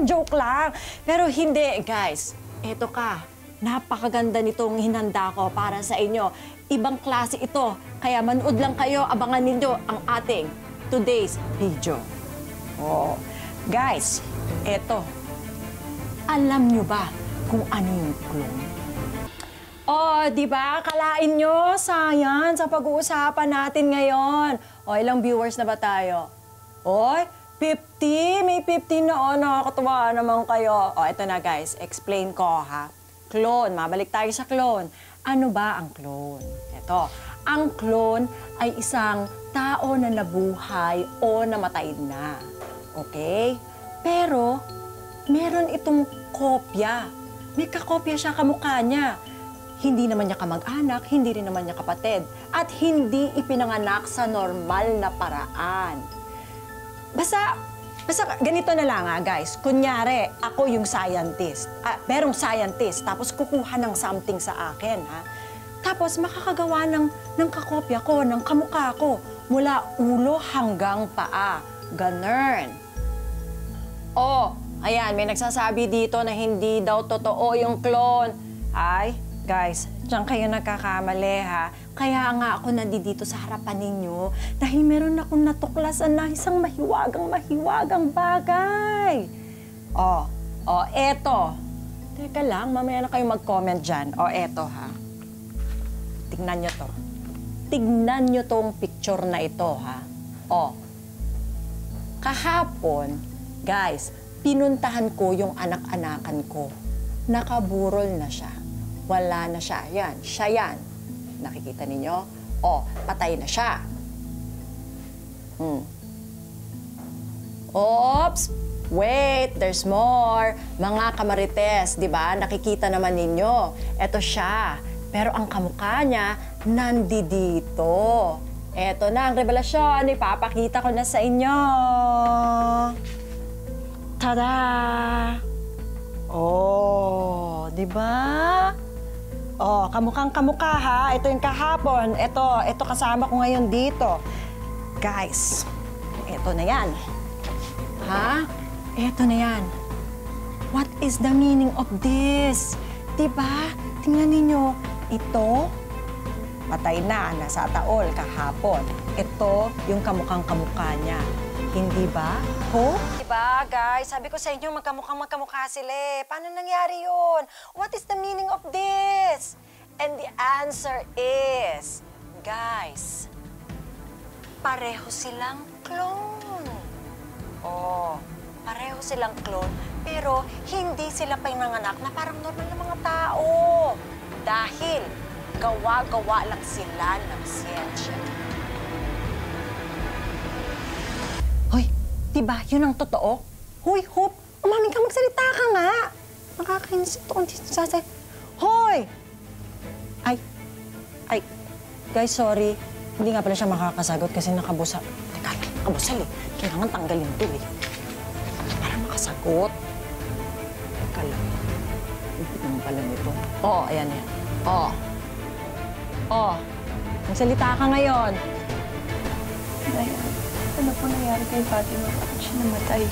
joke lang. Pero hindi, guys. Eto ka. Napakaganda nitong hinanda ko para sa inyo. Ibang klase ito. Kaya manood lang kayo, abangan ninyo ang ating today's video. Oh, guys, eto. Alam nyo ba kung ano yung clone? Oh, di ba? Kalain nyo, science, sa pag-uusapan natin ngayon. O, ilang viewers na ba tayo? Oy, 50? May 50 na, oh, nakakatuwa naman kayo. O, eto na guys, explain ko ha. Clone, mabalik tayo sa clone. Ano ba ang clone? Eto, ang clone ay isang tao na nabuhay o namatay na. Okay? Pero, meron itong kopya. May kakopya siya kamukha niya. Hindi naman niya kamag-anak, hindi rin naman niya kapatid, at hindi ipinanganak sa normal na paraan. Basta ganito na lang guys. Kunyari, ako yung scientist. Merong scientist, tapos kukuha ng something sa akin, ha? Tapos makakagawa ng kakopya ko, ng kamukha ko, mula ulo hanggang paa. Ganun. Oh, ayan, may nagsasabi dito na hindi daw totoo yung clone. Ay, guys, diyan kayo nagkakamali, ha? Kaya nga ako nandito sa harapan ninyo dahil meron akong natuklasan na isang mahiwagang bagay. Oh, eto. Teka lang, mamaya na kayo mag-comment dyan. Oh, eto, ha? Tignan nyo to. Tignan nyo tong picture na ito, ha? Oh, kahapon, guys, pinuntahan ko yung anak-anakan ko. Nakaburol na siya. Wala na siya. Yan, siya yan. Nakikita ninyo? Oh, patay na siya. Oops! Wait, there's more. Mga kamarites, di ba? Nakikita naman ninyo. Eto siya. Pero ang kamukha niya, nandito. Eto na ang revelasyon. Ipapakita ko na sa inyo. Tada! Oh, di ba? Oh, kamukhang-kamukha ha. Ito yung kahapon. Ito kasama ko ngayon dito. Guys, ito na yan. Ha? Ito na yan. What is the meaning of this? Diba? Tingnan ninyo. Ito, patay na, nasa taol kahapon. Ito yung kamukhang-kamukha niya. Hindi ba? Ho? Diba, guys? Sabi ko sa inyo, magkamukha sila eh. Paano nangyari yun? What is the meaning of this? And the answer is, guys, pareho silang clone. Oh, pareho silang clone, pero hindi sila pinanganak na parang normal na mga tao. Dahil gawa-gawa lang sila ng siyensya. Diba? Yun ang totoo? Hoy, Hope! Umaming ka, magsalita ka nga! Nakakainis ito kung sasay. Hoy! Ay, guys, sorry. Hindi nga pala siya makakasagot kasi nakabusa. Teka, nakabusal eh. Kailangan tanggalin ito eh. Para makasagot. Teka lang. Ipit naman pala nito. Oh, ayan yan. Oh. Magsalita ka ngayon. Ayan. Ano po nangyari kay Fatima? Bakit siya namatay?